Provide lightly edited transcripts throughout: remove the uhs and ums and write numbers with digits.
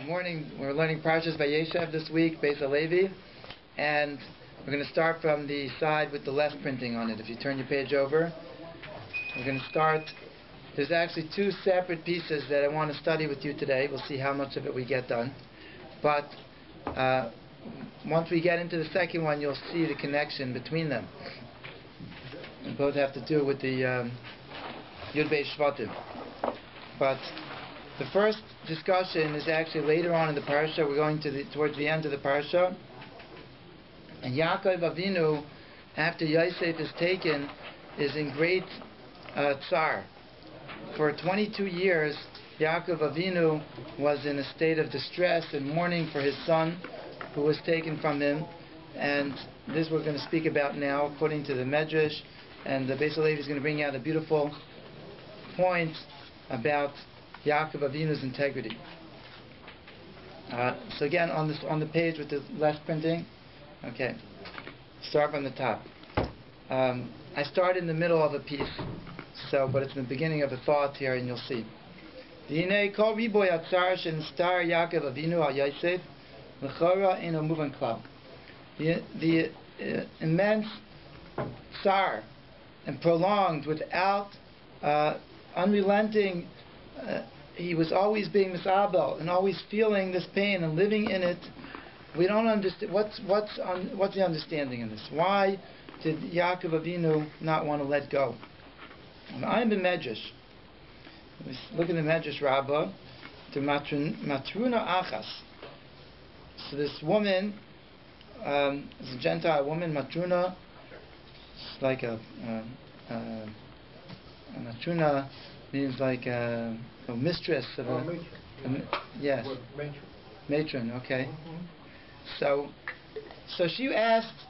Good morning. We're learning Parshas Vayeshev this week, Beis Halevi, and we're going to start from the side with the left printing on it. If you turn your page over, we're going to start. There's actually two separate pieces that I want to study with you today. We'll see how much of it we get done. But once we get into the second one, you'll see the connection between them. And both have to do with the Yud Beis Shvatim. But the first discussion is actually later on in the parsha. We're going towards the end of the parsha. And Yaakov Avinu, after Yosef is taken, is in great tsar. For 22 years, Yaakov Avinu was in a state of distress and mourning for his son, who was taken from him. And this we're going to speak about now, according to the Medrash. And the Beis Halevi is going to bring out a beautiful point about Yaakov Avinu's integrity. So again, on the page with the left printing. Okay, start from the top. I start in the middle of a piece, but it's in the beginning of a thought here, and you'll see. The immense tsar and prolonged, without unrelenting. He was always being misabel and always feeling this pain and living in it. We don't understand what's the understanding in this. Why did Yaakov Avinu not want to let go? I'm the Medrash. Look at the Medrash Rabbi to Matruna Achas. So this woman is a Gentile woman. Matruna, it's like a Matruna means like a mistress of yes, matron. Okay. So she asked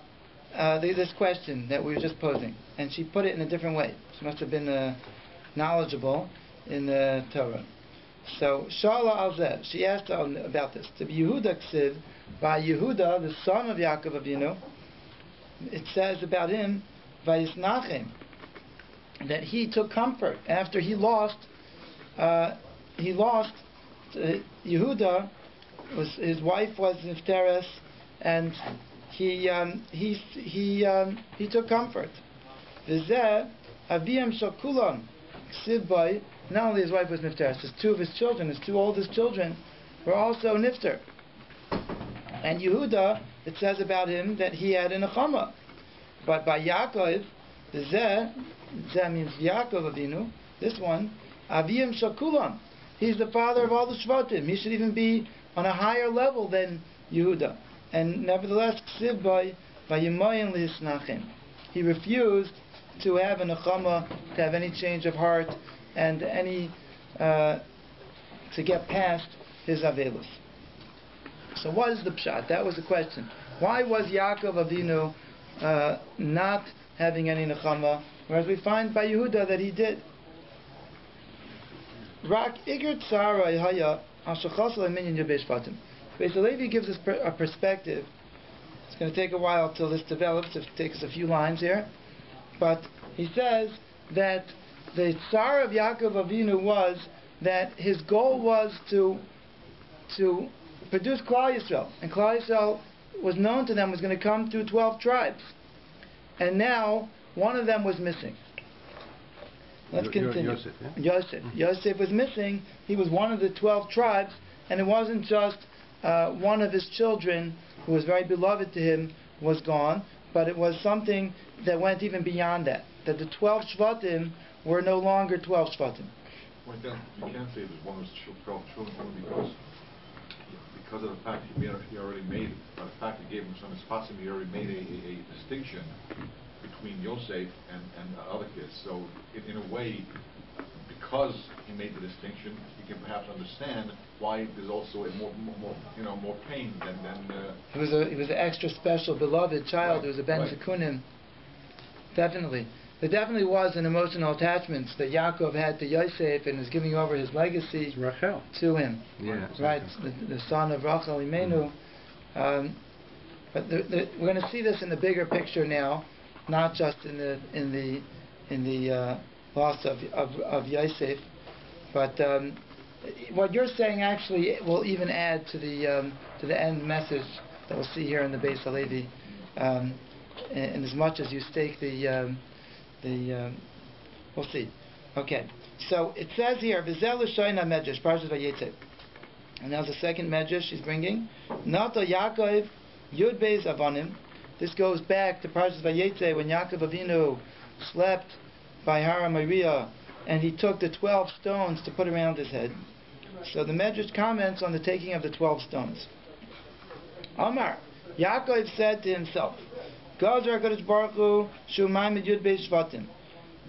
this question that we were just posing, and she put it in a different way. She must have been knowledgeable in the Torah. So Shala Alzeh, she asked about this. To be Yehuda Ksiv, by Yehuda, the son of Yaakov Avinu, it says about him, Vayisnachem, that he took comfort after he lost. Yehuda, his wife was Nifteres, and he took comfort. V'zeh aviyam shakulam ksiv bay. Not only his wife was Nifteres, his two of his children, his two oldest children, were also Nifter. And Yehuda, it says about him that he had a nechama. But by Yaakov, Zeh means Yaakov Avinu, this one, Aviyam Shakulam. He's the father of all the Shvatim. He should even be on a higher level than Yehuda. And nevertheless, Ksiv by Yimayin Lisnachim. He refused to have a nechama, to have any change of heart, and any to get past his avelus. So what is the pshat? That was the question. Why was Yaakov Avinu not having any nechama, whereas we find by Yehuda that he did? Rak Igr Tzarai Haya Ashachasal Minyan Yubei Shvatim. Beis Halevi gives us a perspective. It's going to take a while till this develops. It takes a few lines here, but he says that the tsar of Yaakov Avinu was that his goal was to produce Klal Yisrael, and Klal Yisrael was known to them was going to come through 12 tribes, and now one of them was missing. Let's continue. Yosef, yeah? Yosef was missing. He was one of the 12 tribes, and it wasn't just one of his children who was very beloved to him was gone, but it was something that went even beyond that. That the 12 Shvatim were no longer 12 Shvatim. Well, you can't say there's one of his 12 children only because of the fact he already made, by the fact he gave him some espasim, he already made a distinction between Yosef and other kids. So in a way, because he made the distinction, you can perhaps understand why there's also a more pain than. He was an extra special beloved child. Right. He was a Ben Zekunim. Definitely. There definitely was an emotional attachment that Yaakov had to Yosef, and was giving over his legacy to him. Yeah, right, the son of Rachel Imenu. But we're going to see this in the bigger picture now, not just in the loss of Yosef, but what you're saying actually will even add to the end message that we'll see here in the Beis Halevi, in as much as you stake we'll see. Okay, so it says here, V'zel l'shoina medrash, Parshas Vayetze. And now the second medrash she's bringing. Nato Yaakov Yud Beis Avonim. This goes back to Parshas Vayetze when Yaakov Avinu slept by Har HaMoriah and he took the 12 stones to put around his head. So the medrash comments on the taking of the 12 stones. Amar, Yaakov said to himself, Gazer HaKadosh Baruch Hu Shumai Med Yud Beis Shvatim.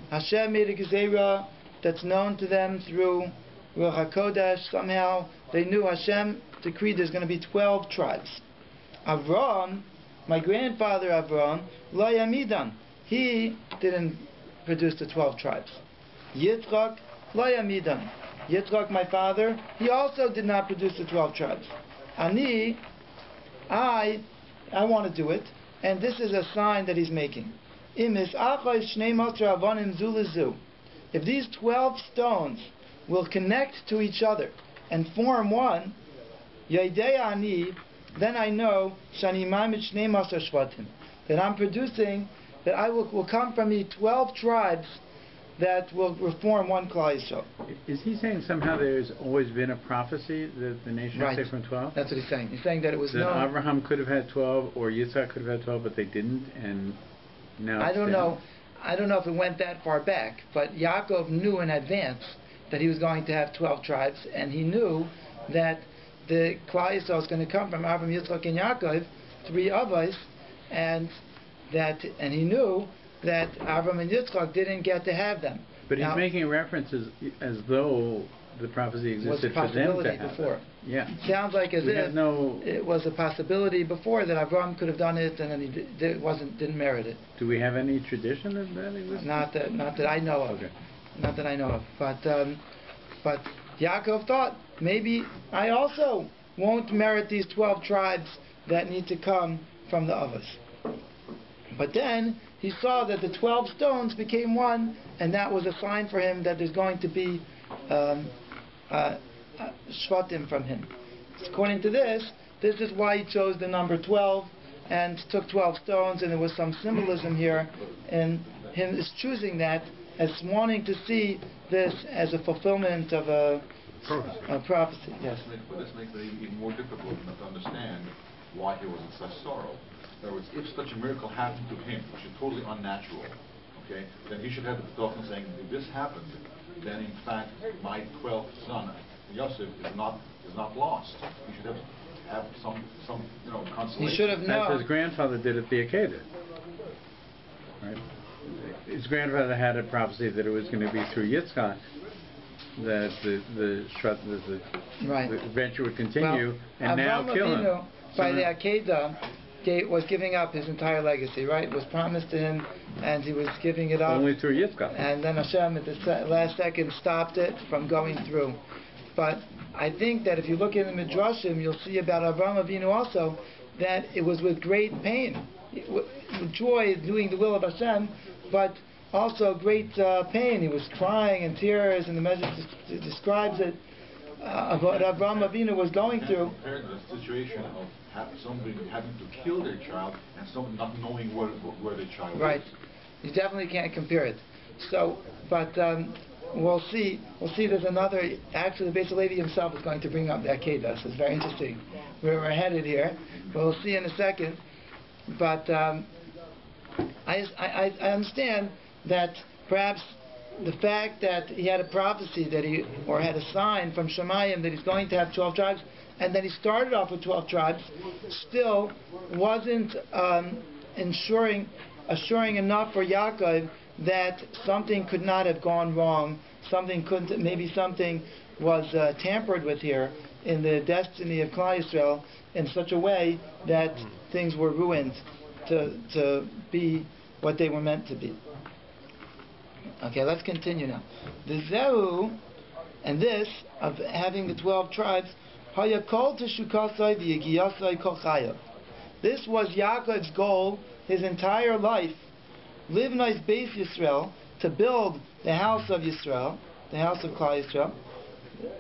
Hashem made a gezerah that's known to them through Ruach HaKodesh. Somehow they knew Hashem decreed there's going to be 12 tribes. Avram, my grandfather Avram, Lo Yamidan, he didn't produce the 12 tribes. Yitzchak, Lo Yamidan, Yitzchak, my father, he also did not produce the 12 tribes. Ani, I want to do it, and this is a sign that he's making. If these 12 stones will connect to each other and form one, then I know that I'm producing, that I will come from me 12 tribes that will form one Klal Yisrael. Is he saying somehow there's always been a prophecy that the nation right. would take from 12? That's what he's saying. He's saying that it was that Abraham could have had 12 or Yitzhak could have had 12, but they didn't, and now I don't know if it went that far back, but Yaakov knew in advance that he was going to have 12 tribes, and he knew that the Klal Yisrael is going to come from Abraham, Yitzchak, and Yaakov, 3 Avos, and he knew that Abraham and Yitzchak didn't get to have them. But he's making references as though the prophecy existed for them to have before. It. Yeah. It sounds like as if it was a possibility before that Abraham could have done it, and then he didn't merit it. Do we have any tradition of that exists? Not that I know of. Okay. Not that I know of. But Yaakov thought, maybe I also won't merit these 12 tribes that need to come from the Avos. But then he saw that the 12 stones became one, and that was a sign for him that there's going to be Shvatim from him. According to this is why he chose the number 12 and took 12 stones, and there was some symbolism here in him is choosing that as wanting to see this as a fulfillment of a prophecy. Yes. But this makes it even more difficult to understand why he was in such sorrow. In other words, if such a miracle happened to him, which is totally unnatural, okay, then he should have the thought saying, if this happened, then in fact my 12th son, Yosef, is not lost. He should have some consolation. He should have known. As his grandfather did at the Akedah. Right? His grandfather had a prophecy that it was going to be through Yitzchak that the adventure would continue, and now kill him. By the Akedah, was giving up his entire legacy, right? It was promised to him, and he was giving it up. Only through Yitzchak. And then Hashem, at the last second, stopped it from going through. But I think that if you look in the Midrashim, you'll see about Avraham Avinu also, that it was with great pain, with joy, doing the will of Hashem, but also great pain. He was crying in tears, and the message describes it, what Avraham Avinu was going through. Compared to the situation of somebody having to kill their child and someone not knowing where their child is. Right. You definitely can't compare it. So, but we'll see. There's another. Actually, the Beis Halevi himself is going to bring up the Akedah. So it's very interesting where we're headed here. We'll see in a second. But I understand that perhaps the fact that he had a prophecy or had a sign from Shemayim that he's going to have 12 tribes, and then he started off with 12 tribes, still wasn't assuring enough for Yaakov that something could not have gone wrong, maybe something was tampered with here in the destiny of Klal Yisrael in such a way that things were ruined to be what they were meant to be. Okay, let's continue now. The Zehu, and this, of having the 12 tribes, this was Yaakov's goal his entire life. Live nice Beis Yisrael, to build the house of Yisrael, the house of Klal Yisrael.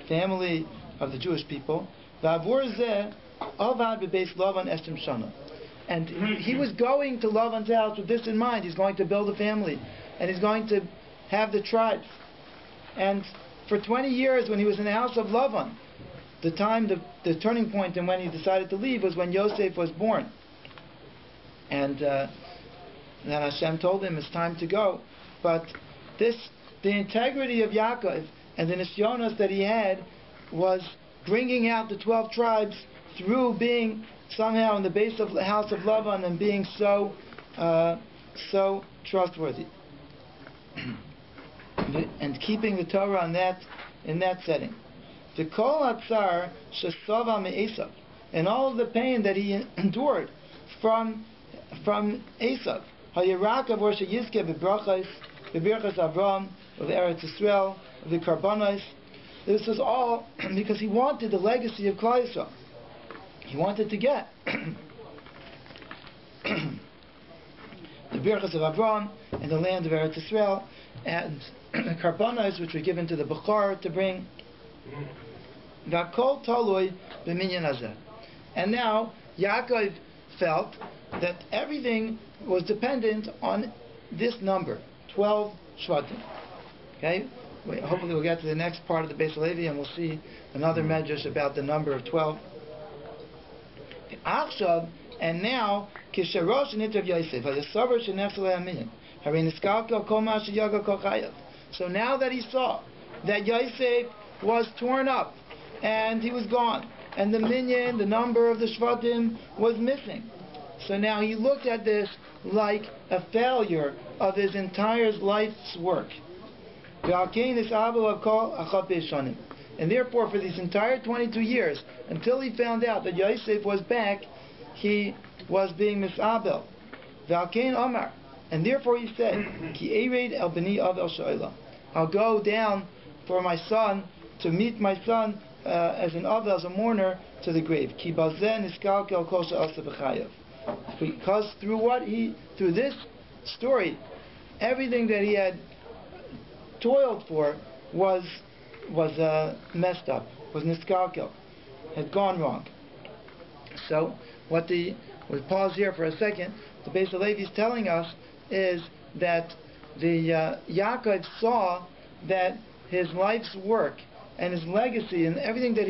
family of the Jewish people. And he was going to Lavan's house with this in mind. He's going to build a family, and he's going to have the tribes. And for 20 years, when he was in the house of Lavan, the turning point and when he decided to leave was when Yosef was born. And then Hashem told him it's time to go. But the integrity of Yaakov and the nisyonos that he had was bringing out the 12 tribes through being somehow in the base of the house of Lavan and being so trustworthy and keeping the Torah in that setting. The kol hatzar shesava me'esav, and all of the pain that he endured from Esav. Hayirakav or sheyizke b'brachos Avraham of Eretz Yisrael of the Karbanos. This was all because he wanted the legacy of Klal Yisrael. He wanted to get the Bereshis of Avraham and the land of Eretz Yisrael and the Karbanos, which were given to the Bechor to bring. V'akol talui b'minyan hazeh. And now Yaakov felt that everything was dependent on this number, 12 Shvatim. Okay? Hopefully we'll get to the next part of the Beis Levi and we'll see another medrash about the number of 12. And now, Kisharosh Nitav Yosef, so now that he saw that Yosef was torn up and he was gone, and the minyan, the number of the Shvatim, was missing. So now he looked at this like a failure of his entire life's work. And therefore, for these entire 22 years, until he found out that Yosef was back, he was being misabel. And therefore he said, I'll go down for my son, to meet my son as an avel, as a mourner, to the grave. Because through this story, everything that he had toiled for was messed up, was niskalkel, had gone wrong. So we'll pause here for a second. The Beis Levi is telling us is that the Yaakov saw that his life's work and his legacy and everything that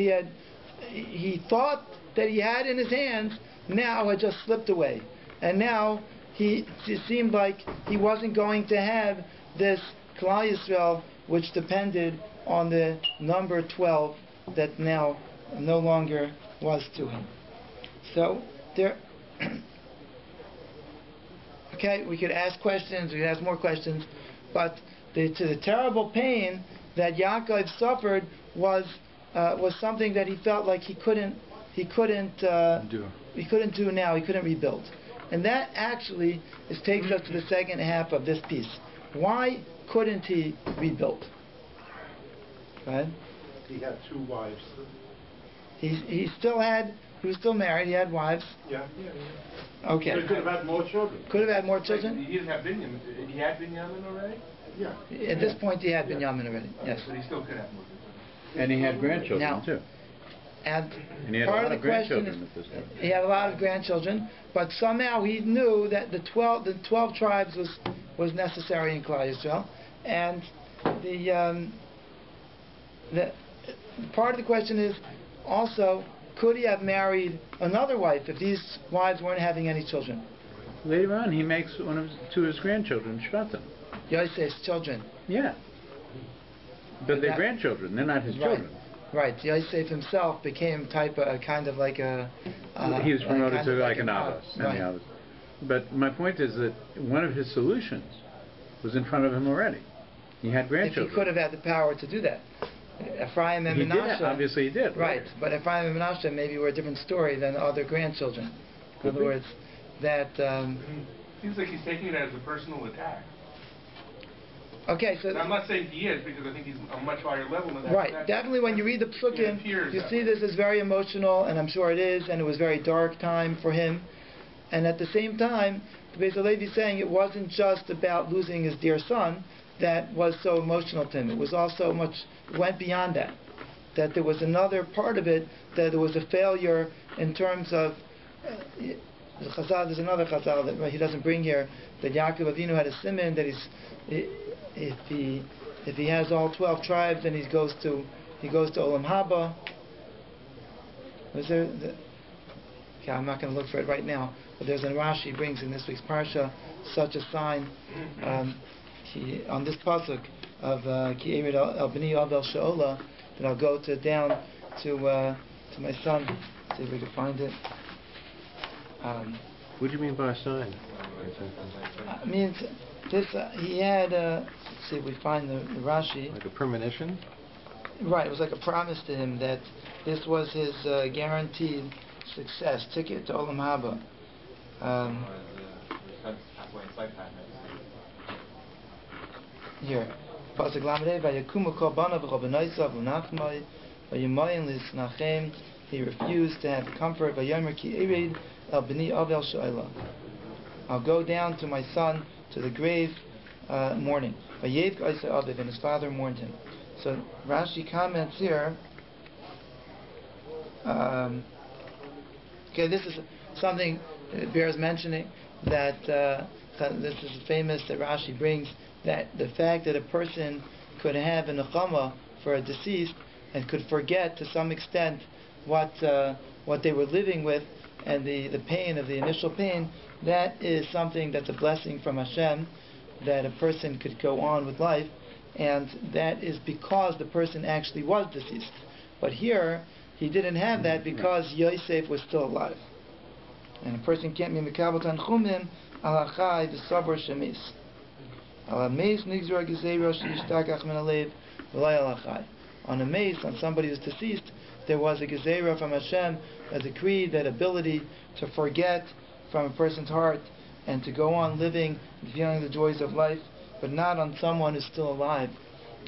he thought that he had in his hands, now had just slipped away. And now it seemed like he wasn't going to have this Klal Yisrael, which depended on the number 12 that now no longer was to him. So there. Okay, we could ask questions, we could ask more questions, but to the terrible pain that Yaakov suffered was something that he felt like he couldn't do now. He couldn't rebuild, and that actually takes us to the second half of this piece. Why couldn't he rebuild? Right? He had 2 wives. He was still married. He had wives. Yeah. Okay. So he could have had more children. Could have had more children? He didn't have Binyamin. He had Binyamin already? Yeah. At this point, he had Binyamin already. Yes. But he still could have more children. And he had grandchildren too. And he had part a lot of the of grandchildren question at this time. He had a lot of grandchildren, but somehow he knew that the 12 tribes was necessary in Klal Yisrael, and the part of the question is also, could he have married another wife if these wives weren't having any children? Later on, he makes two of his grandchildren Shvatim. Yosef's children. Yeah. But they're grandchildren. They're not his children. Right. Yosef himself became kind of like a... he was promoted to like an Abbas. Right. But my point is that one of his solutions was in front of him already. He had grandchildren. If he could have had the power to do that. Ephraim and Menashe. Obviously he did. Right. But Ephraim and Menashe maybe were a different story than other grandchildren. In other words, that... Seems like he's taking it as a personal attack. Okay, so... And I'm not saying he is, because I think he's a much higher level than that. Right. Definitely when you read the Psukim, you see this is very emotional, and I'm sure it is, and it was a very dark time for him. And at the same time, the Beis Levi is saying it wasn't just about losing his dear son that was so emotional to him. It was also went beyond that. that there was another part of it, that there was a failure in terms of there's another chazal that he doesn't bring here, that Yaakov Avinu had a siman that if he has all 12 tribes, then he goes to Olam Haba. Was there? Okay, I'm not going to look for it right now, but there's a Rashi brings in this week's parsha such a sign on this pasuk of Ki Erid El B'ni Avel She'ola, that I'll go down to my son, see if we can find it. What do you mean by a sign? I mean, this he had. Let's see if we find the Rashi. Like a premonition? Right, it was like a promise to him that this was his guaranteed success, ticket to Olam Haba. Here, pasuk Lamed Vayakumu kol banav v'chobenaysav u'nachmai vayimayin lisnachem. He refused to have comfort. Vayomer ki ered el b'ni avel she'ola. I'll go down to my son to the grave mourning. Vayev k'oisei aviv, and his father mourned him. So Rashi comments here. Okay, this is something that bears mentioning, that this is famous that Rashi brings, that the fact that a person could have a nechama for a deceased and could forget to some extent what they were living with and the pain of the initial pain, that is something that's a blessing from Hashem, that a person could go on with life, and that is because the person actually was deceased. But here, he didn't have that because Yosef was still alive. And a person can't be mekabel tanchumim al hachai v'savor shemis. Al hameis nigzor gezeiro sheishtakach min halev v'lay al hachai. On a mace, on somebody who's deceased, there was a gezerah from Hashem, a decree, that ability to forget from a person's heart and to go on living and feeling the joys of life, but not on someone who's still alive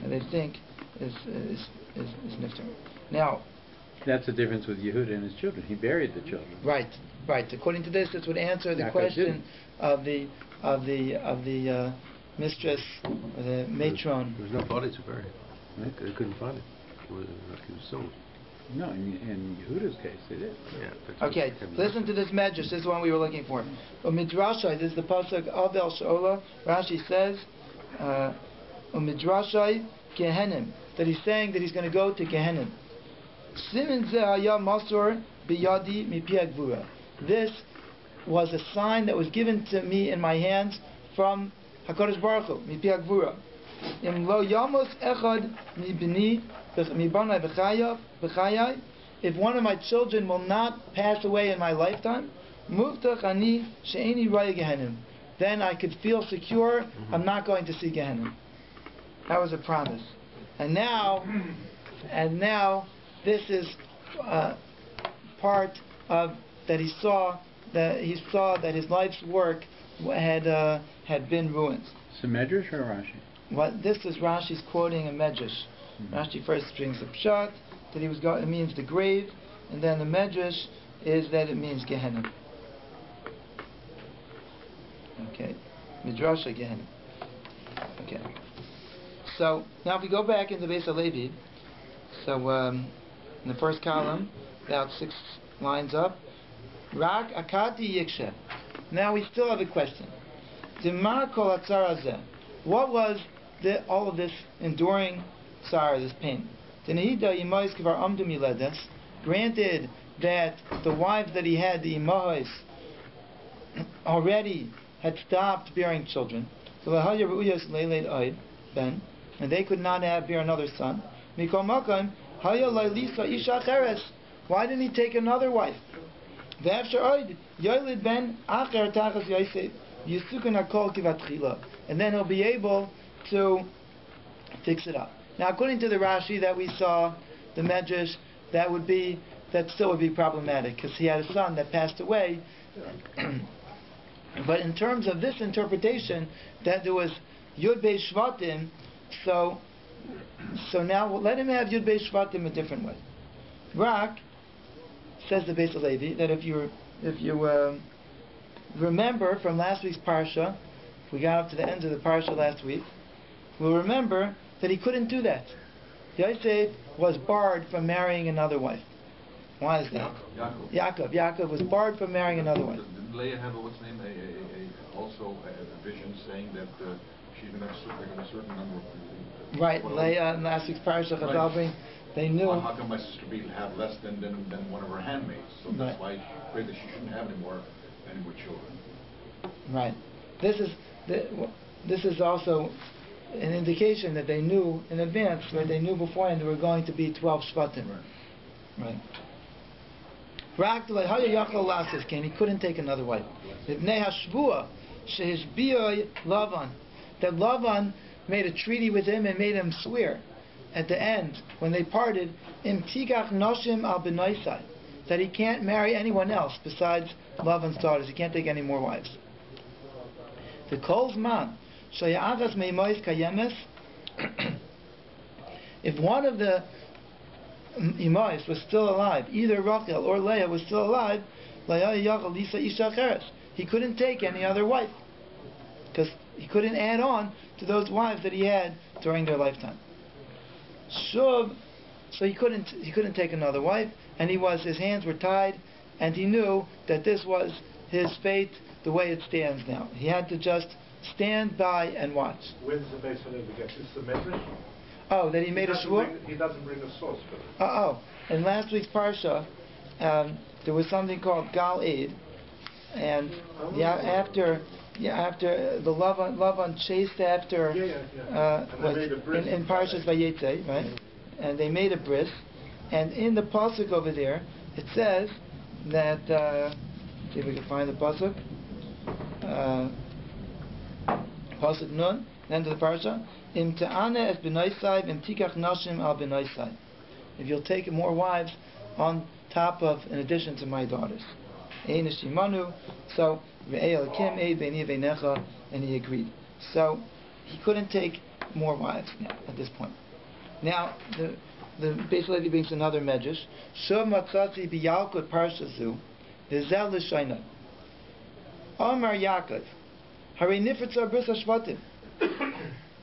and they think is nifter. Now, that's the difference with Yehuda and his children. He buried the children. Right. According to this would answer the question of the mistress, or the matron. There was no body to bury. Right? They couldn't find it. It was sold. No, in Yehuda's case, they did. Yeah. Okay, listen to this medrash. This is the one we were looking for. Umidrashai, this is the pasuk Avel She'ola. Rashi says, Umidrashai Gehenim, that he's saying that he's going to go to Gehenim. Simin ze haya masor biyadi mipi gvura. This was a sign that was given to me in my hands from HaKadosh Baruch Hu, mipi gvura. Im lo yamos echad mi b'ni banai b'chayai. If one of my children will not pass away in my lifetime, muftach ani she'eni raya Gehenim, then I could feel secure. I'm not going to see Gehenim. That was a promise. And now, this is part of that he saw that his life's work had been ruined. It's a medrash or a Rashi? What this is, Rashi's quoting a medrash. Rashi first brings the pshat that he was going. It means the grave, and then the medrash is that it means Gehenna. Okay, midrasha Gehenna. Okay. So now if we go back into Beis Halevi, so in the first column, about 6 lines up, Rak Akati Yikshe. Now we still have a question. Dima kol atzara zeh. What was all of this enduring sorrow, this pain? Granted that the wives that he had, the imahos, already had stopped bearing children, and they could not bear another son. Why didn't he take another wife? And then he'll be able to fix it up. Now, according to the Rashi that we saw, the Medrash, that still would be problematic because he had a son that passed away. But in terms of this interpretation, that there was Yud Beis Shvatim, so now let him have Yud Beis Shvatim a different way. Rak says the Beis Halevi that if you remember from last week's parsha, we got up to the end of the parsha last week, we'll remember that he couldn't do that. Yosef was barred from marrying another wife. Why is that? Yaakov was barred from marrying another wife. Didn't Leah have also a vision saying that she's going to have a certain number of... Right, Leah in last week's parasha Chazal bring, they knew... How come my sister Bilhah have less than one of her handmaids? So that's why she prayed that she shouldn't have any more children. Right. This is also an indication that they knew in advance, right? They knew beforehand there were going to be 12 Shvatim. Right. He couldn't take another wife. That Lavan made a treaty with him and made him swear at the end when they parted that he can't marry anyone else besides Lavan's daughters. He can't take any more wives. The Kol's man if one of the Imais was still alive, either Rachel or Leah was still alive, he couldn't take any other wife because he couldn't add on to those wives that he had during their lifetime. So he couldn't take another wife, and his hands were tied, and he knew that this was his fate the way it stands now. He had to just stand by and watch. Where does the base of Levi get this? The Medrash? Oh, that he made a shvur? He doesn't bring a source for it. In last week's parsha, there was something called Gal Eid, and after the Lavan chased after in Parshas Vayetze, right? And they made a bris, and in the pasuk over there it says that see if we can find the pasuk. Pasuk Nun, end of the parsha. Im te'ane es b'noisai, im tikach nashim al b'noisai. If you'll take more wives on top of, in addition to my daughters. Ein shimanu. So ve'el kim eid beini veinecha, and he agreed. So he couldn't take more wives now at this point. Now the Beis Levi brings another medrash. Shov matzati b'yalkut parshazu v'zel l'shayna. Amar Yaakov. Hare nifritza bris hashvatim.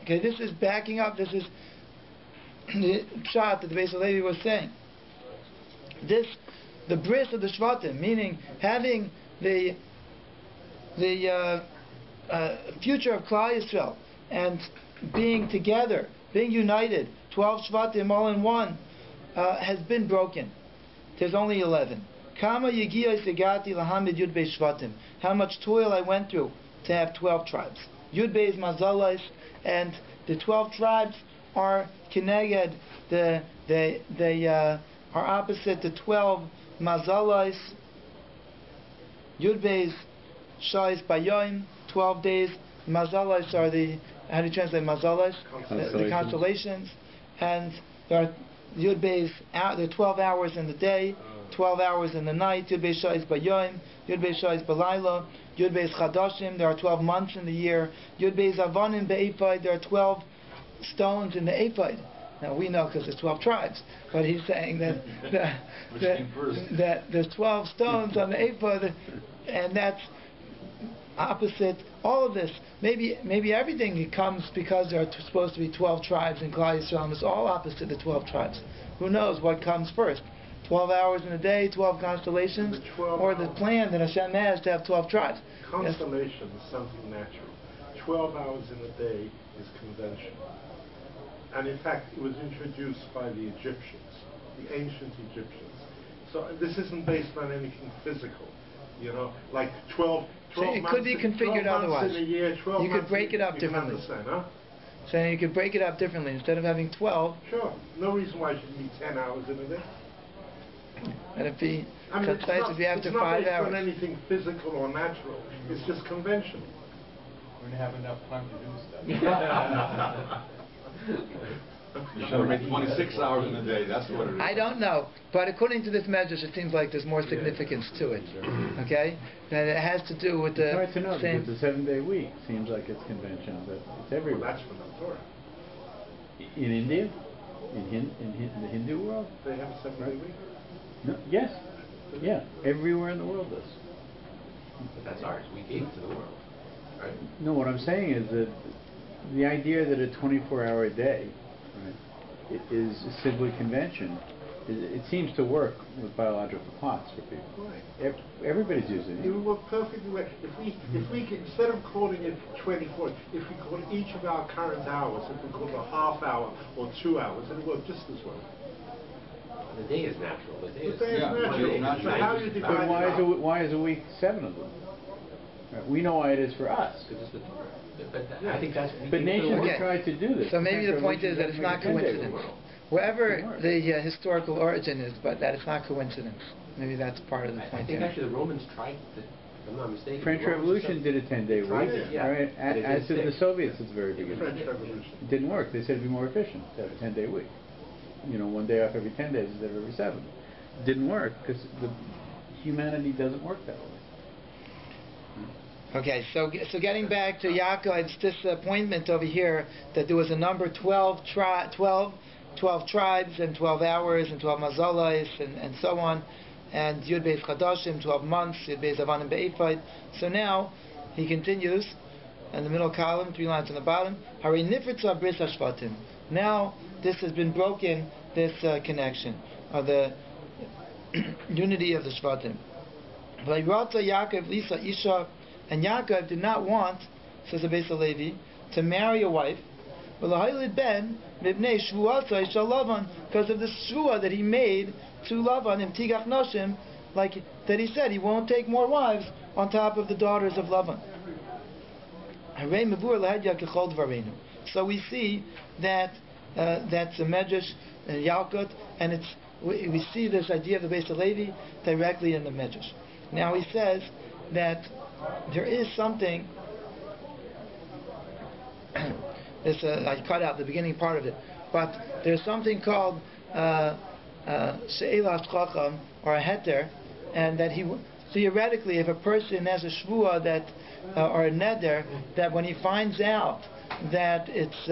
Okay, this is backing up. This is the pshat that the Beis Levi was saying. The bris of the shvatim, meaning having the future of Klal Yisrael and being together, being united, 12 shvatim all in one, has been broken. There's only 11. Kama yigiyos segati lahamid yud beis shvatim. How much toil I went through to have 12 tribes. Yud beis mazalais, and the 12 tribes are keneged, they are opposite the 12 mazalais. Yud beis shais bayoim, 12 days. Mazalais are how do you translate mazalais? The constellations. And there are Yud beis, there are 12 hours in the day, 12 hours in the night. Yud beis shais bayoim, Yud beis shais balayla, Yud beis chadashim, there are 12 months in the year. Yud beis avanim be'ephod, there are 12 stones in the ephod. Now we know because there's 12 tribes, but he's saying that there's 12 stones on the ephod, and that's opposite all of this. Maybe everything comes because there are supposed to be 12 tribes in Klal Yisrael, and it's all opposite the 12 tribes. Who knows what comes first? 12 hours in a day, 12 constellations, or the plan that Hashem has to have 12 tribes. Constellation is something natural. 12 hours in a day is conventional. And in fact, it was introduced by the Egyptians, the ancient Egyptians. So this isn't based on anything physical. Like 12 so it months, could be configured 12 otherwise. In a year, 12 you could break it up differently. So you could break it up differently. Instead of having 12. Sure. No reason why it should be 10 hours in a day. And if you have to 5 hours. It's not based on anything physical or natural. It's just conventional. We're going to have enough time to do stuff. You should make 26 hours in a day. That's what it is. I don't know, but according to this measure, it seems like there's more significance to it. Okay, that it has to do with the it's hard to know because the 7-day week seems like it's conventional, but it's everywhere. Well, that's from the Torah. In India, in the Hindu world, they have a 7-day week. No, yes, yeah, everywhere in the world does. But that's ours. We gave it to the world, right? No, what I'm saying is that the idea that a 24-hour day, right, is simply convention. It seems to work with biological clocks for people. Right. Everybody's using it. It would work perfectly well. If we could, instead of calling it 24, if we called each of our current hours, if we called it a half hour or 2 hours, it would work just as well. The day is natural. The day is natural. So how do you divide But why is a week 7 of them? We know why it is for us. Because it's the Torah. But I think that's... But nations Okay. have tried to do this. So maybe the point is that it's not coincidence. Wherever the historical origin is, but that it's not coincidence. Maybe that's part of the point. I think actually the Romans tried to, if I'm not mistaken. French Revolution did a 10-day tried week, it, yeah. right? As did the Soviets at the very beginning. French Revolution? It didn't work. They said it'd be more efficient to have a 10-day week. 1 day off every 10 days instead of every 7. It didn't work because humanity doesn't work that way. Okay, so getting back to Yaakov's disappointment over here that there was a number 12 tribes and 12 hours and 12 mazalas and so on, and Yud Beis Chadashim, 12 months, Yud Beis Avanim Be'ephod. So now he continues in the middle column, 3 lines on the bottom. Hari Nifritza Bris Hashvatim. Now this has been broken, this connection of the unity of the Shvatim. Vayirata Yaakov Lisa Isha. And Yaakov did not want, says the Beis Levi, to marry a wife, because of the shvua that he made to Lavan in Tigach Noshim, like that he said he won't take more wives on top of the daughters of Lavan. So we see that that's a Medrash Yalkut, and we see this idea of the Beis Levi directly in the Medrash. Now he says that there is something. I cut out the beginning part of it, but there's something called She'elas Chacham, or a heter, and that theoretically, if a person has a shvua that or a neder, that when he finds out that it's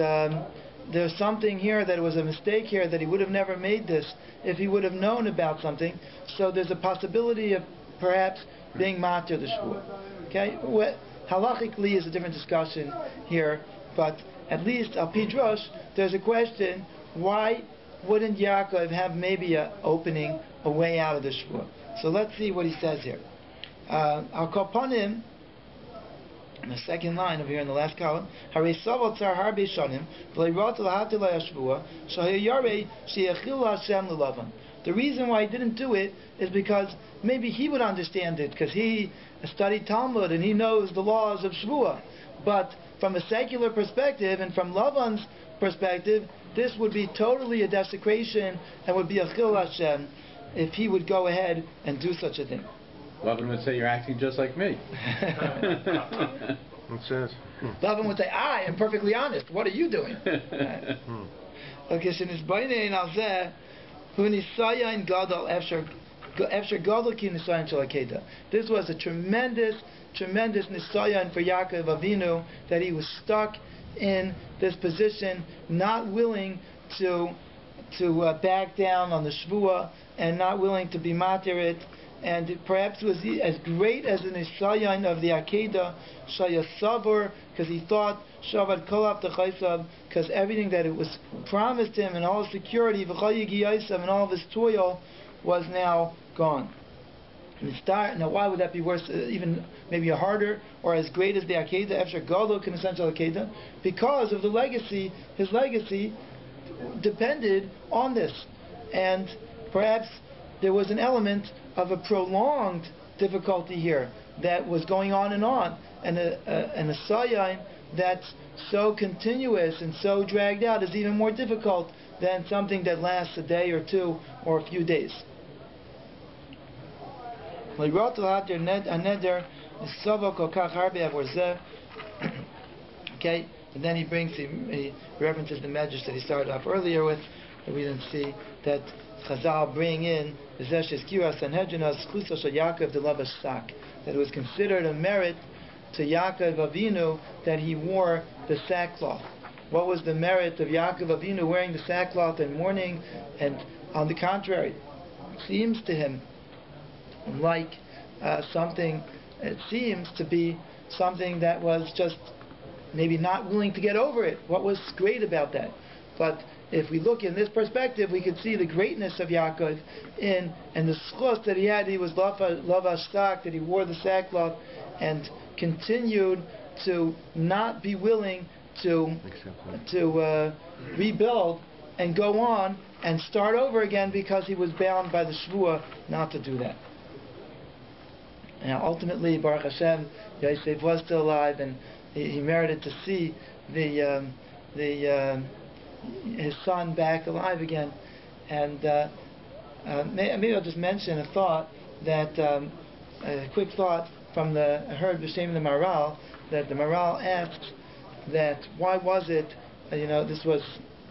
there's something here, that it was a mistake here, that he would have never made this if he would have known about something. So there's a possibility of perhaps being matir the shvua. Okay, halachically is a different discussion here, but at least al pidrosh, there's a question: why wouldn't Yaakov have maybe an opening, a way out of the shvua? So let's see what he says here. Al kopanim, in the second line over here in the last column, Harei savol tzar harbe shanim v'leirot lahatil hashvua shahayarei sheyachil Hashem lelavan. The reason why he didn't do it is because maybe he would understand it, because he studied Talmud and he knows the laws of Shvuah. But from a secular perspective and from Lavan's perspective, this would be totally a desecration and would be a chil Hashem if he would go ahead and do such a thing. Lavan would say, "You're acting just like me." Lavan would say, "I am perfectly honest. What are you doing?" Okay, so this b'nei al zeh hu nisayon gadol efshar gadol ki nisayon shel akeda. This was a tremendous nisayon for Yaakov Avinu, that he was stuck in this position, not willing to back down on the shvua and not willing to be matir it. And it perhaps was as great as an Nisayon of the Akedah, Shayasavur, because he thought Shavad Kolab Techaisav, because everything that it was promised him and all his security, and all of his toil was now gone. Now, why would that be worse, even maybe harder, or as great as the Akedah, Efshar Gadol Kin Essential Akedah? Because of the legacy, his legacy depended on this. And perhaps there was an element of a prolonged difficulty here that was going on, and a sayan that's so continuous and so dragged out is even more difficult than something that lasts a day or two or a few days. Okay, and then he references the medrash that he started off earlier with, that we didn't see, that Chazal bring in that it was considered a merit to Yaakov Avinu that he wore the sackcloth. What was the merit of Yaakov Avinu wearing the sackcloth and mourning? And on the contrary, it seems to him like something. It seems to be something that was just maybe not willing to get over it. What was great about that? But if we look in this perspective, we could see the greatness of Yaakov and the schus that he had. He was lavash stak, that he wore the sackcloth and continued to not be willing to rebuild and go on and start over again, because he was bound by the shvuah not to do that. Now, ultimately, Baruch Hashem, Yosef was still alive, and he merited to see his son back alive again. And maybe I'll just mention a thought that a quick thought from I heard B'Shem the Maral, that the Maral asks that why was it, this was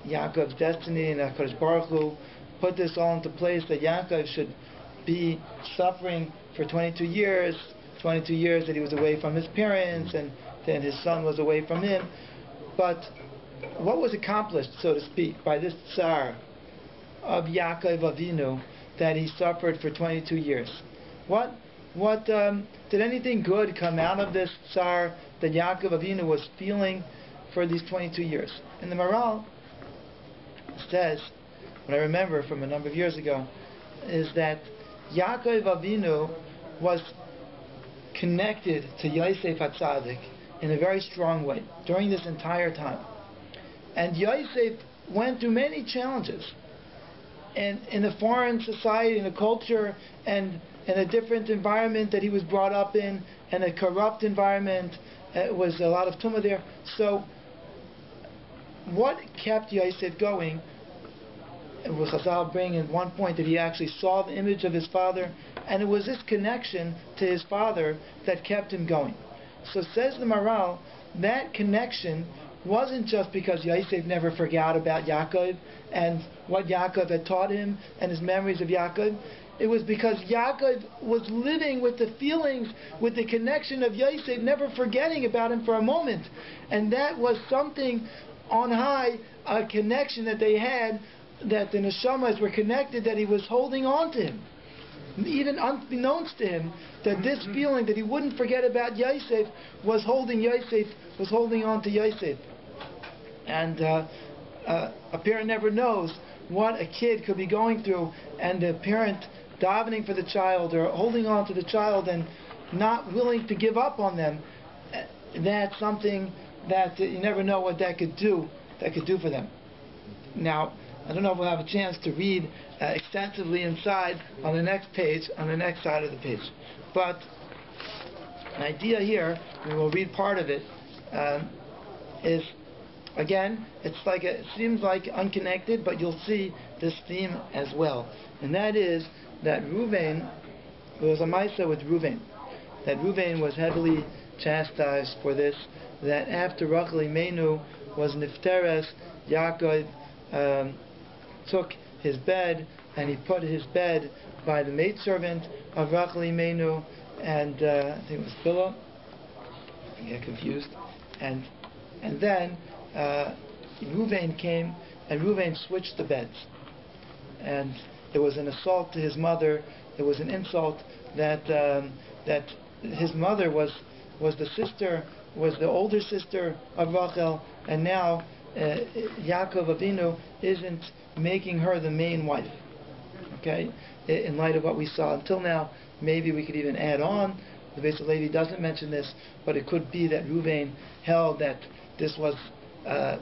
Yaakov's destiny, and HaKadosh Baruch Hu put this all into place, that Yaakov should be suffering for 22 years that he was away from his parents, and then his son was away from him. But what was accomplished, so to speak, by this tsar of Yaakov Avinu, that he suffered for 22 years? What did anything good come out of this tsar that Yaakov Avinu was feeling for these 22 years? And the Maral says, what I remember from a number of years ago, is that Yaakov Avinu was connected to Yosef HaTzadik in a very strong way during this entire time. And Yosef went through many challenges, and in a foreign society, in a culture, and in a different environment that he was brought up in, and a corrupt environment. It was a lot of tumah there. So what kept Yosef going? Chazal bring in one point that he actually saw the image of his father, and it was this connection to his father that kept him going. So says the Maral, that connection wasn't just because Yosef never forgot about Yaakov and what Yaakov had taught him and his memories of Yaakov. It was because Yaakov was living with the feelings, with the connection of Yosef, never forgetting about him for a moment. And that was something on high, a connection that they had, that the neshamas were connected, that he was holding on to him. Even unbeknownst to him, that this feeling that he wouldn't forget about Yosef was holding on to Yosef. And a parent never knows what a kid could be going through, and the parent davening for the child or holding on to the child and not willing to give up on them. That's something that you never know what that could do for them. Now, I don't know if we'll have a chance to read extensively inside on the next page, on the next side of the page. But an idea here, we will read part of it, is, again, it seems like unconnected, but you'll see this theme as well. And that is that Reuven, there was a Maisa with Reuven, that Reuven was heavily chastised for this, that after Rachel Imenu was Nifteres, Yaakov took his bed, and he put his bed by the maidservant of Rachel Imenu, and I think it was Bilhah. I get confused. And then Reuven came, and Reuven switched the beds. And it was an assault to his mother. It was an insult that his mother was the older sister of Rachel, and now Yaakov Avinu isn't making her the main wife. Okay, in light of what we saw until now, maybe we could even add on. The Beis Levi doesn't mention this, but it could be that Reuven held that this was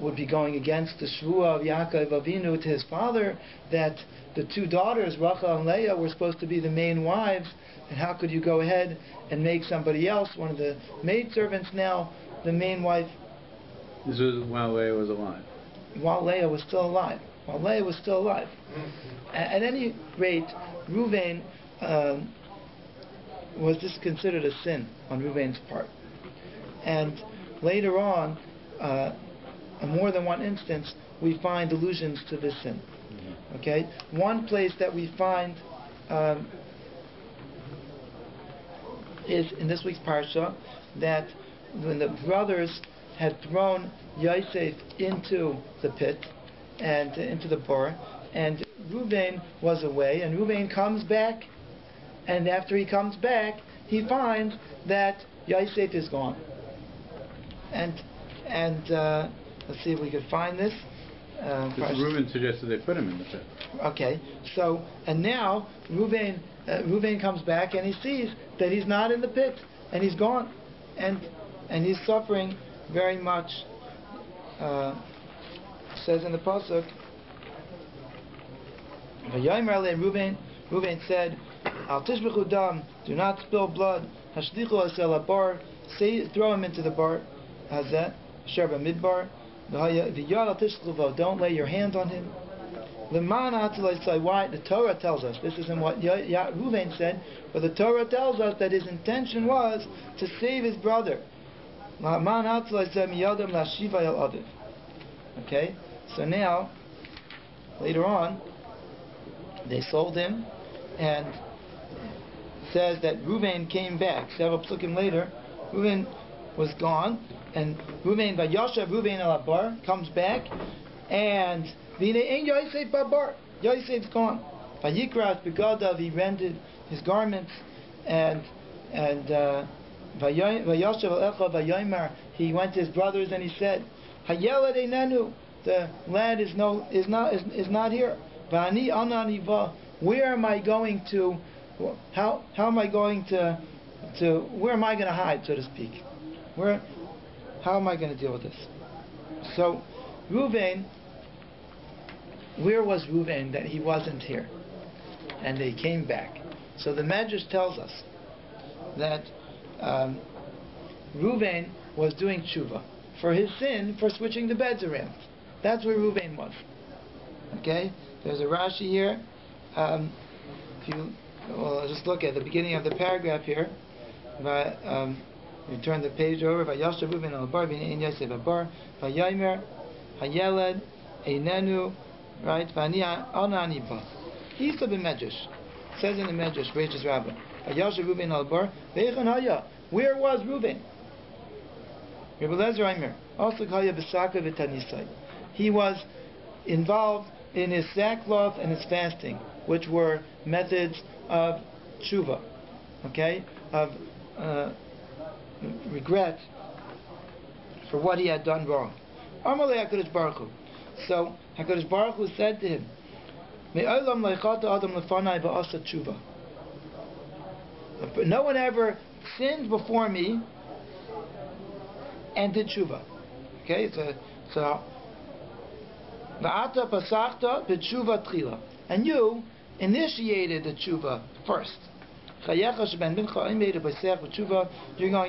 would be going against the shvuah of Yaakov Avinu to his father, that the two daughters, Rachel and Leah, were supposed to be the main wives, and how could you go ahead and make somebody else, one of the maidservants now, the main wife? This was while Leah was alive. While Leah was still alive. At any rate, Reuven, was this considered a sin on Reuven's part? And later on, in more than one instance, we find allusions to this sin. Okay? One place that we find is in this week's parsha, that when the brothers had thrown Yosef into the pit and into the bor, and Reuven was away, and Reuven comes back, and after he comes back, he finds that Yosef is gone. And let's see if we could find this. Reuben suggested they put him in the pit. Okay, so, and now Reuven comes back and he sees that he's not in the pit and he's gone, and he's suffering very much. Says in the pasuk, Reuven said, "Al tishbechu dam, do not spill blood. Hashlichu asel bar, throw him into the bar. Hazet sherba midbar. V'yad al tishbechu, don't lay your hand on him." Why? The Torah tells us, this isn't what Reuven said, but the Torah tells us that his intention was to save his brother. Okay, so now, later on, they sold him, and it says that Reuven came back. Several psukim later, Reuven was gone, and Vayeshev Reuven al bar comes back, and Yosef babar. Yosef's gone. Vayikras begadav, he rented his garments, and Vayeshev al echa vayomer, he went to his brothers and he said, Hayelad einenu, the lad is not here. Vani ananiva, where am I going to? How am I going to? Where am I going to hide, so to speak? How am I going to deal with this? So, Reuven. Where was Reuven that he wasn't here? And they came back. So the Medrash tells us that Reuven was doing tshuva for his sin for switching the beds around. That's where Reuven was. Okay? There's a Rashi here. Just look at the beginning of the paragraph here. You turn the page over. Vayeshev Reuven al bar b'nei Yosef bar vayomer hayeled einenu. Right? V'ani ananiba. Isa b'medrash. Says in the Medrash, Bereshis Rabbi. Vayeshev Reuven al bar ve'echan haya. Where was Reuven? Rabbi Lezer Aimer. Also haya b'saka v'tanisai. He was involved in his sackcloth and his fasting, which were methods of tshuva. Okay? Of regret for what he had done wrong. Amalei HaKadosh Baruch Hu. So HaKadosh Baruch Hu said to him, "Me'olam leichata adam lefanai va'asa tshuva." No one ever sinned before me and did tshuva. Okay, so va'ata pasachta b'tshuva tchila, and you initiated the tshuva first. You're going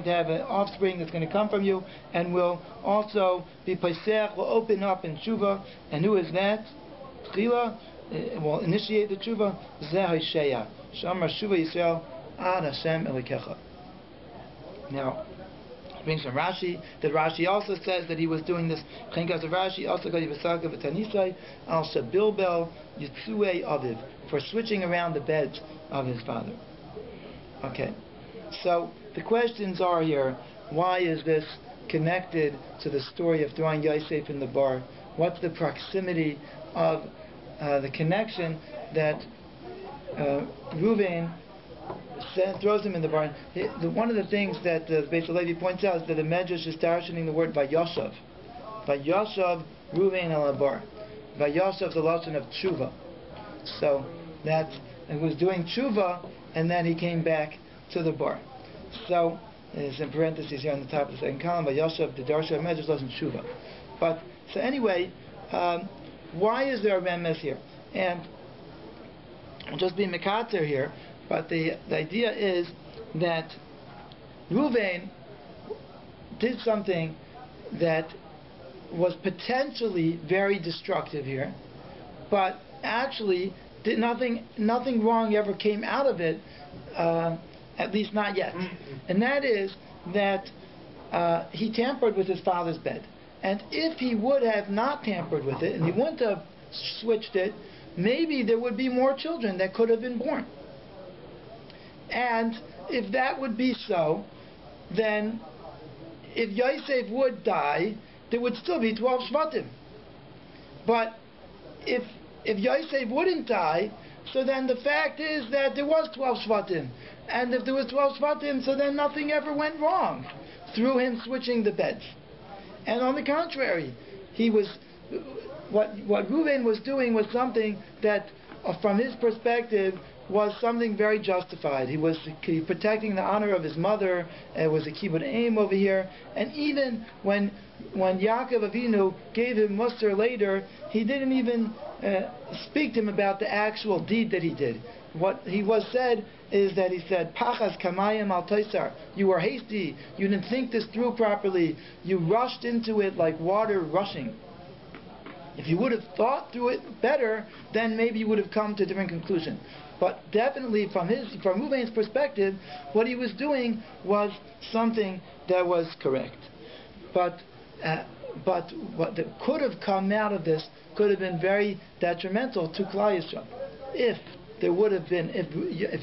to have an offspring that's going to come from you and will also be Pesach, will open up in tshuva. And who is that? Tchila will initiate the tshuva. Zeh Hosheya. Shamar Shuva Yisrael Ad Hashem Elikecha. Now, it brings from Rashi that Rashi also says that he was doing this. Chenkas of Rashi also got Yivasaka v'Tanisai al Shabilbel Yitzue Aviv, for switching around the beds of his father. Okay, so the questions are here: why is this connected to the story of throwing Yosef in the bar? What's the proximity of the connection that Reuven throws him in the bar? One of the things that Beis Levi points out is that the Medrash is darshaning the word Vayeshev. Vayeshev Reuven al bar. Vayeshev the lesson of tshuva. So that it was doing tshuva, and then he came back to the bar. So, it's in parentheses here on the top of the second column, Vayeshev, the Darsha of Medrash doesn't tshuva. But, so anyway, why is there a remes here? And, I'll just be mekater here, but the idea is that Reuven did something that was potentially very destructive here, but actually nothing wrong ever came out of it, at least not yet. And that is that he tampered with his father's bed. And if he would have not tampered with it, and he wouldn't have switched it, maybe there would be more children that could have been born. And if that would be so, then if Yosef would die, there would still be 12 Shvatim. But if Yosef wouldn't die, so then the fact is that there was 12 Shvatim. And if there was 12 Shvatim, so then nothing ever went wrong through him switching the beds. And on the contrary, he was what Reuven was doing was something that, from his perspective, was something very justified. He was protecting the honor of his mother. It was a kibbud aim over here. And even when Yaakov Avinu gave him muster later, he didn't even speak to him about the actual deed that he did. What he was said is that he said, Pachas kamayim al taisar. You were hasty. You didn't think this through properly. You rushed into it like water rushing. If you would have thought through it better, then maybe you would have come to a different conclusion. But definitely from Reuven's perspective, what he was doing was something that was correct. But what that could have come out of this could have been very detrimental to Klal Yisrael if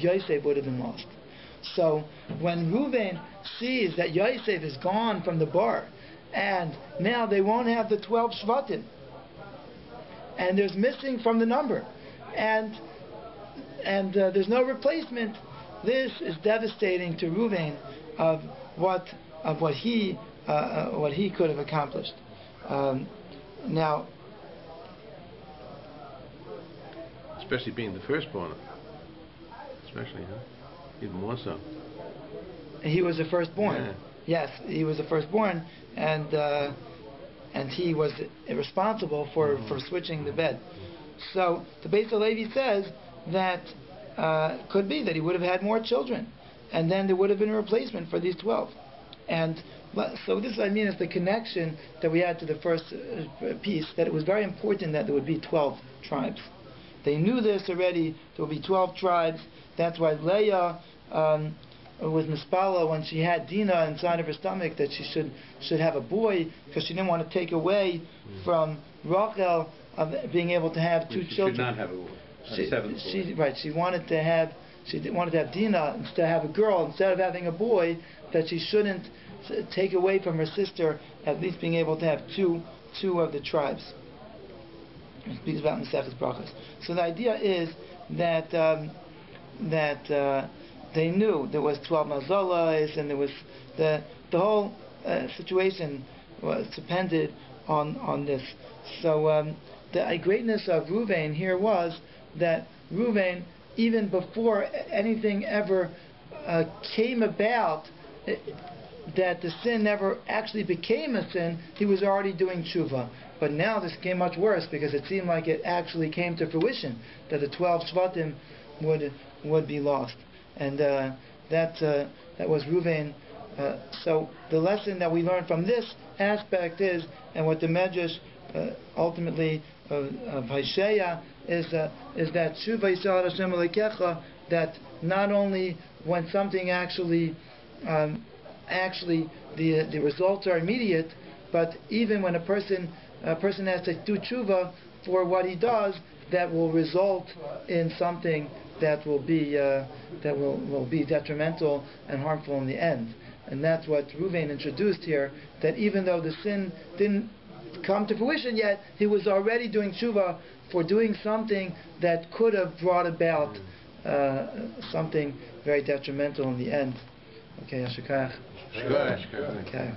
Yosef would have been lost. So when Reuven sees that Yosef is gone from the bar, and now they won't have the 12 Shvatim, and there's missing from the number, and there's no replacement, this is devastating to Reuven of what he could have accomplished. Now, especially being the firstborn, especially, huh? Even more so. He was the firstborn. Yeah. Yes, he was the firstborn, and he was responsible for switching the bed. So the Beis Halevi says that could be that he would have had more children, and then there would have been a replacement for these 12. And so this, I mean, is the connection that we had to the first piece, that it was very important that there would be 12 tribes. They knew this already. There would be 12 tribes. That's why Leah was mispala when she had Dinah inside of her stomach, that she should have a boy, because she didn't want to take away from Rachel of being able to have two children. She should not have a seventh boy. She wanted to have Dinah instead of have a girl, instead of having a boy, that she shouldn't take away from her sister, at least being able to have two of the tribes. It speaks about in Maseches Brachos. So the idea is that they knew there was 12 mazolas, and there was the whole situation was depended on this. So the greatness of Reuven here was that Reuven, even before anything ever came about, that the sin never actually became a sin, he was already doing tshuva. But now this became much worse, because it seemed like it actually came to fruition that the 12 Shvatim would be lost, and that was Reuven. So the lesson that we learn from this aspect is, and what the Medrash ultimately of Vayeshev is that Shuv Yisrael Hashem Elokecha, that not only when something actually the results are immediate, but even when a person has to do tshuva for what he does, that will result in something that will be detrimental and harmful in the end. And that's what Reuven introduced here, that even though the sin didn't come to fruition yet, he was already doing tshuva for doing something that could have brought about something very detrimental in the end. Okay, Ashikach. Sure. Okay.